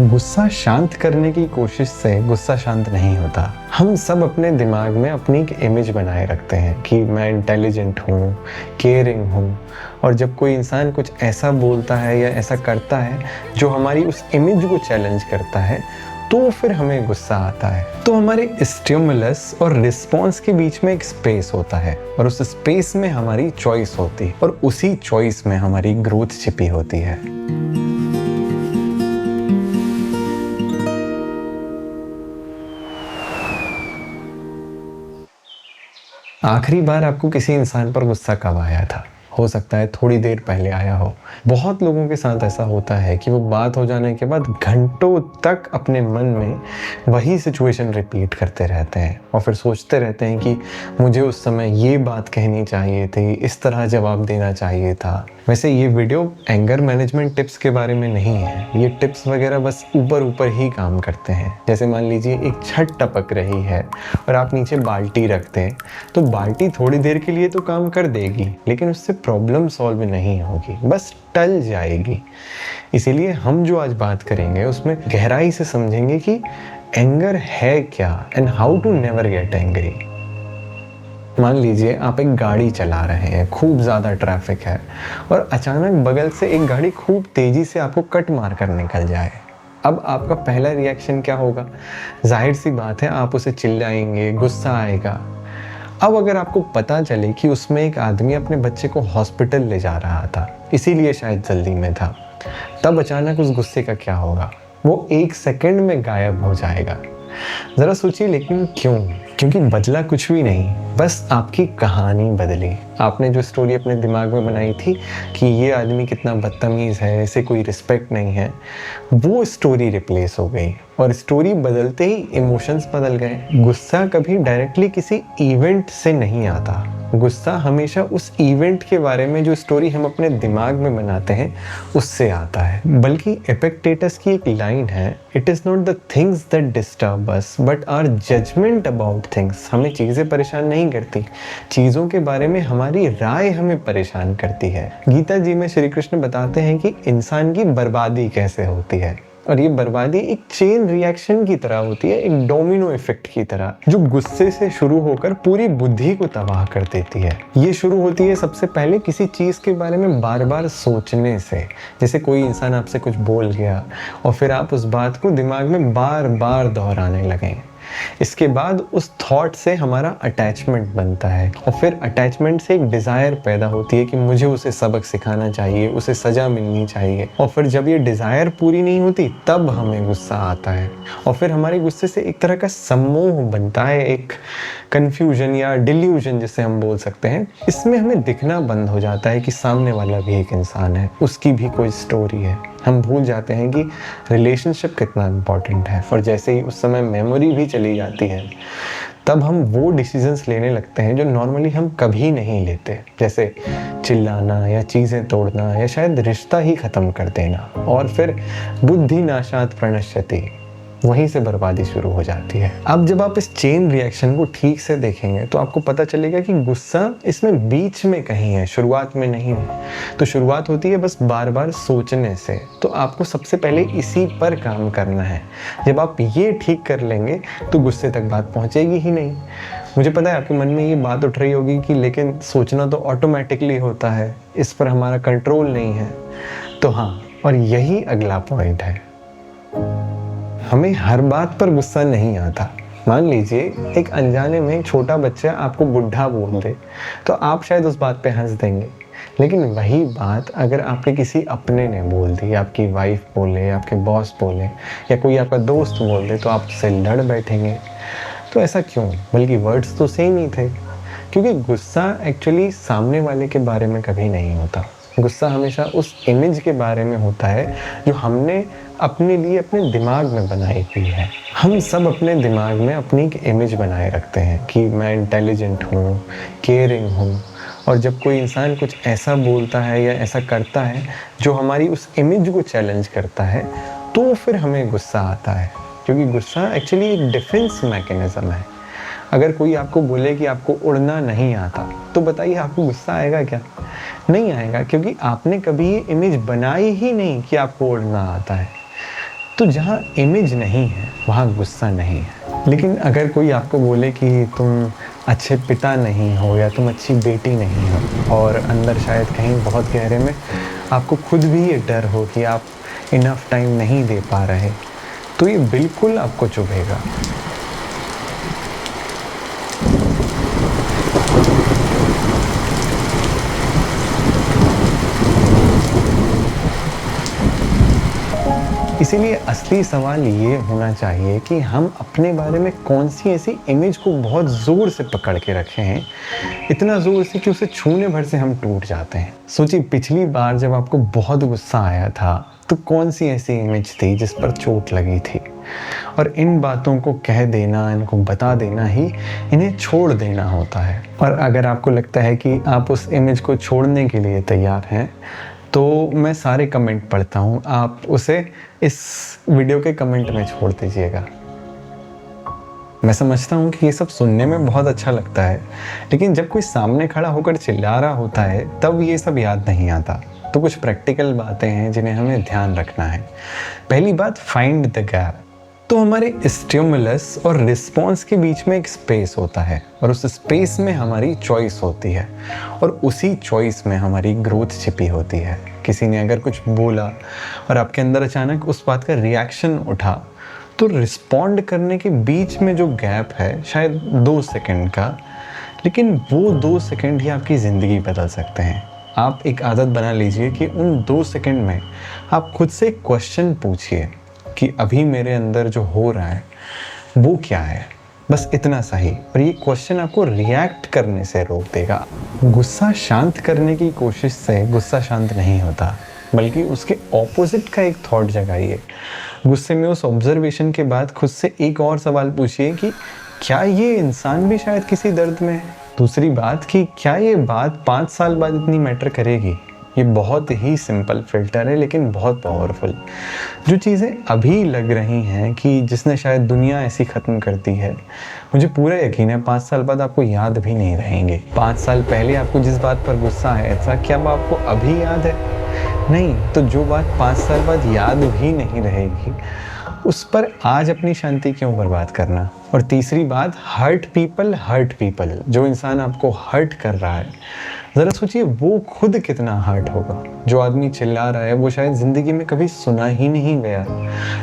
गुस्सा शांत करने की कोशिश से गुस्सा शांत नहीं होता। हम सब अपने दिमाग में अपनी एक इमेज बनाए रखते हैं कि मैं इंटेलिजेंट हूँ, केयरिंग हूँ, और जब कोई इंसान कुछ ऐसा बोलता है या ऐसा करता है जो हमारी उस इमेज को चैलेंज करता है, तो फिर हमें गुस्सा आता है। तो हमारे स्टिमुलस और रिस्पॉन्स के बीच में एक स्पेस होता है, और उस स्पेस में हमारी चॉइस होती है, और उसी चॉइस में हमारी ग्रोथ छिपी होती है। आखिरी बार आपको किसी इंसान पर गुस्सा कब आया था? हो सकता है थोड़ी देर पहले आया हो। बहुत लोगों के साथ ऐसा होता है कि वो बात हो जाने के बाद घंटों तक अपने मन में वही सिचुएशन रिपीट करते रहते हैं और फिर सोचते रहते हैं कि मुझे उस समय ये बात कहनी चाहिए थी, इस तरह जवाब देना चाहिए था। वैसे ये वीडियो एंगर मैनेजमेंट टिप्स के बारे में नहीं है। ये टिप्स वगैरह बस ऊपर ऊपर ही काम करते हैं। जैसे मान लीजिए एक छत टपक रही है और आप नीचे बाल्टी रखते हैं, तो बाल्टी थोड़ी देर के लिए तो काम कर देगी, लेकिन उससे प्रॉब्लम सॉल्व नहीं होगी, बस टल जाएगी। इसीलिए हम जो आज बात करेंगे उसमें गहराई से समझेंगे कि एंगर है क्या and how to never get angry. मान लीजिए आप एक गाड़ी चला रहे हैं, खूब ज़्यादा ट्रैफिक है और अचानक बगल से एक गाड़ी खूब तेज़ी से आपको कट मार कर निकल जाए। अब आपका पहला रिएक्शन क्या होगा? जाहिर सी बात है, आप उसे चिल्लाएंगे, गुस्सा आएगा। अब अगर आपको पता चले कि उसमें एक आदमी अपने बच्चे को हॉस्पिटल ले जा रहा था, इसीलिए शायद जल्दी में था, तब अचानक उस गुस्से का क्या होगा? वो 1 सेकंड में गायब हो जाएगा। ज़रा सोचिए, लेकिन क्यों? क्योंकि बदला कुछ भी नहीं, बस आपकी कहानी बदली। आपने जो स्टोरी अपने दिमाग में बनाई थी कि ये आदमी कितना बदतमीज़ है, इसे कोई रिस्पेक्ट नहीं है, वो स्टोरी रिप्लेस हो गई, और स्टोरी बदलते ही इमोशंस बदल गए। गुस्सा कभी डायरेक्टली किसी इवेंट से नहीं आता। गुस्सा हमेशा उस इवेंट के बारे में जो स्टोरी हम अपने दिमाग में बनाते हैं उससे आता है। बल्कि एपिक्टेटस की एक लाइन है, it is not the things that disturb us but our judgement about things. हमें चीज़ें परेशान नहीं करती, चीज़ों के बारे में हमारी राय हमें परेशान करती है। गीता जी में श्री कृष्ण बताते हैं कि इंसान की बर्बादी कैसे होती है, और ये बर्बादी एक चेन रिएक्शन की तरह होती है, एक डोमिनो इफेक्ट की तरह, जो गुस्से से शुरू होकर पूरी बुद्धि को तबाह कर देती है। ये शुरू होती है सबसे पहले किसी चीज़ के बारे में बार बार सोचने से। जैसे कोई इंसान आपसे कुछ बोल गया और फिर आप उस बात को दिमाग में बार बार दोहराने लगे। इसके बाद उस थॉट से हमारा अटैचमेंट बनता है, और फिर अटैचमेंट से एक डिज़ायर पैदा होती है कि मुझे उसे सबक सिखाना चाहिए, उसे सज़ा मिलनी चाहिए। और फिर जब ये डिज़ायर पूरी नहीं होती तब हमें गुस्सा आता है, और फिर हमारे गुस्से से एक तरह का सम्मोह बनता है, एक कन्फ्यूजन या डिल्यूजन जिसे हम बोल सकते हैं। इसमें हमें दिखना बंद हो जाता है कि सामने वाला भी एक इंसान है, उसकी भी कोई स्टोरी है। हम भूल जाते हैं कि रिलेशनशिप कितना इम्पॉर्टेंट है, और जैसे ही उस समय मेमोरी भी चली जाती है, तब हम वो डिसीजंस लेने लगते हैं जो नॉर्मली हम कभी नहीं लेते, जैसे चिल्लाना या चीज़ें तोड़ना या शायद रिश्ता ही ख़त्म कर देना। और फिर बुद्धि नाशात् प्रणश्यति, वहीं से बर्बादी शुरू हो जाती है। अब जब आप इस चेन रिएक्शन को ठीक से देखेंगे तो आपको पता चलेगा कि गुस्सा इसमें बीच में कहीं है, शुरुआत में नहीं है। तो शुरुआत होती है बस बार बार सोचने से। तो आपको सबसे पहले इसी पर काम करना है। जब आप ये ठीक कर लेंगे तो गुस्से तक बात पहुंचेगी ही नहीं। मुझे पता है आपके मन में ये बात उठ रही होगी कि लेकिन सोचना तो ऑटोमेटिकली होता है, इस पर हमारा कंट्रोल नहीं है। तो हाँ, और यही अगला पॉइंट है, हमें हर बात पर गुस्सा नहीं आता। मान लीजिए एक अनजाने में छोटा बच्चा आपको बुढ़ा बोल दे, तो आप शायद उस बात पे हंस देंगे, लेकिन वही बात अगर आपके किसी अपने ने बोल दी, आपकी वाइफ बोले, आपके बॉस बोले, या कोई आपका दोस्त बोल दे, तो आप उससे लड़ बैठेंगे। तो ऐसा क्यों? बल्कि वर्ड्स तो सेम ही थे। क्योंकि गुस्सा एक्चुअली सामने वाले के बारे में कभी नहीं होता। गुस्सा हमेशा उस इमेज के बारे में होता है जो हमने अपने लिए अपने दिमाग में बनाई हुई है। हम सब अपने दिमाग में अपनी एक इमेज बनाए रखते हैं कि मैं इंटेलिजेंट हूँ, केयरिंग हूँ, और जब कोई इंसान कुछ ऐसा बोलता है या ऐसा करता है जो हमारी उस इमेज को चैलेंज करता है, तो फिर हमें गुस्सा आता है। क्योंकि गुस्सा एक्चुअली एक डिफेंस मैकेनिज्म है। अगर कोई आपको बोले कि आपको उड़ना नहीं आता, तो बताइए आपको गुस्सा आएगा क्या? नहीं आएगा, क्योंकि आपने कभी ये इमेज बनाई ही नहीं कि आपको उड़ना आता है। तो जहाँ इमेज नहीं है वहाँ गुस्सा नहीं है। लेकिन अगर कोई आपको बोले कि तुम अच्छे पिता नहीं हो या तुम अच्छी बेटी नहीं हो, और अंदर शायद कहीं बहुत गहरे में आपको खुद भी ये डर हो कि आप इनफ टाइम नहीं दे पा रहे, तो ये बिल्कुल आपको चुभेगा। इसीलिए असली सवाल ये होना चाहिए कि हम अपने बारे में कौन सी ऐसी इमेज को बहुत ज़ोर से पकड़ के रखे हैं, इतना ज़ोर से कि उसे छूने भर से हम टूट जाते हैं। सोचिए, पिछली बार जब आपको बहुत गुस्सा आया था तो कौन सी ऐसी इमेज थी जिस पर चोट लगी थी, और इन बातों को कह देना, इनको बता देना ही इन्हें छोड़ देना होता है। और अगर आपको लगता है कि आप उस इमेज को छोड़ने के लिए तैयार हैं, तो मैं सारे कमेंट पढ़ता हूँ, आप उसे इस वीडियो के कमेंट में छोड़ दीजिएगा। मैं समझता हूँ कि ये सब सुनने में बहुत अच्छा लगता है, लेकिन जब कोई सामने खड़ा होकर चिल्ला रहा होता है तब ये सब याद नहीं आता। तो कुछ प्रैक्टिकल बातें हैं जिन्हें हमें ध्यान रखना है। पहली बात, फाइंड द गैप। तो हमारे स्टिमुलस और रिस्पॉन्स के बीच में एक स्पेस होता है, और उस स्पेस में हमारी चॉइस होती है, और उसी चॉइस में हमारी ग्रोथ छिपी होती है। किसी ने अगर कुछ बोला और आपके अंदर अचानक उस बात का रिएक्शन उठा, तो रिस्पॉन्ड करने के बीच में जो गैप है शायद 2 सेकंड का, लेकिन वो 2 सेकंड ही आपकी ज़िंदगी बदल सकते हैं। आप एक आदत बना लीजिए कि उन 2 सेकंड में आप खुद से क्वेश्चन पूछिए कि अभी मेरे अंदर जो हो रहा है वो क्या है, बस इतना सही। और ये क्वेश्चन आपको रिएक्ट करने से रोक देगा। गुस्सा शांत करने की कोशिश से गुस्सा शांत नहीं होता, बल्कि उसके ऑपोजिट का एक थॉट जगाइए। गुस्से में उस ऑब्जर्वेशन के बाद खुद से एक और सवाल पूछिए कि क्या ये इंसान भी शायद किसी दर्द में है। दूसरी बात कि क्या ये बात 5 साल बाद इतनी मैटर करेगी। ये बहुत ही सिंपल फिल्टर है, लेकिन बहुत पावरफुल। जो चीज़ें अभी लग रही हैं कि जिसने शायद दुनिया ऐसी ख़त्म कर दी है, मुझे पूरा यकीन है 5 साल बाद आपको याद भी नहीं रहेंगे। 5 साल पहले आपको जिस बात पर गुस्सा आया था, क्या वो आपको अभी याद है? नहीं। तो जो बात 5 साल बाद याद भी नहीं रहेगी, उस पर आज अपनी शांति क्यों बर्बाद करना। और तीसरी बात, हर्ट पीपल। जो इंसान आपको हर्ट कर रहा है, ज़रा सोचिए वो खुद कितना हर्ट होगा। जो आदमी चिल्ला रहा है वो शायद ज़िंदगी में कभी सुना ही नहीं गया।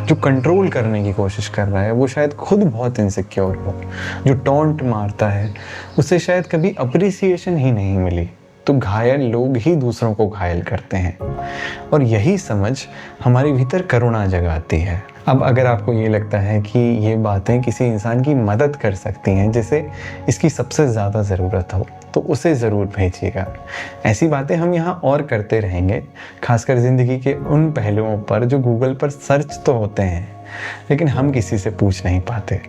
जो कंट्रोल करने की कोशिश कर रहा है वो शायद खुद बहुत इनसिक्योर हो। जो टॉन्ट मारता है उसे शायद कभी अप्रिसिएशन ही नहीं मिली। तो घायल लोग ही दूसरों को घायल करते हैं, और यही समझ हमारे भीतर करुणा जगाती है। अब अगर आपको ये लगता है कि ये बातें किसी इंसान की मदद कर सकती हैं जिसे इसकी सबसे ज़्यादा ज़रूरत हो, तो उसे ज़रूर भेजिएगा। ऐसी बातें हम यहाँ और करते रहेंगे, खासकर ज़िंदगी के उन पहलुओं पर जो गूगल पर सर्च तो होते हैं, लेकिन हम किसी से पूछ नहीं पाते।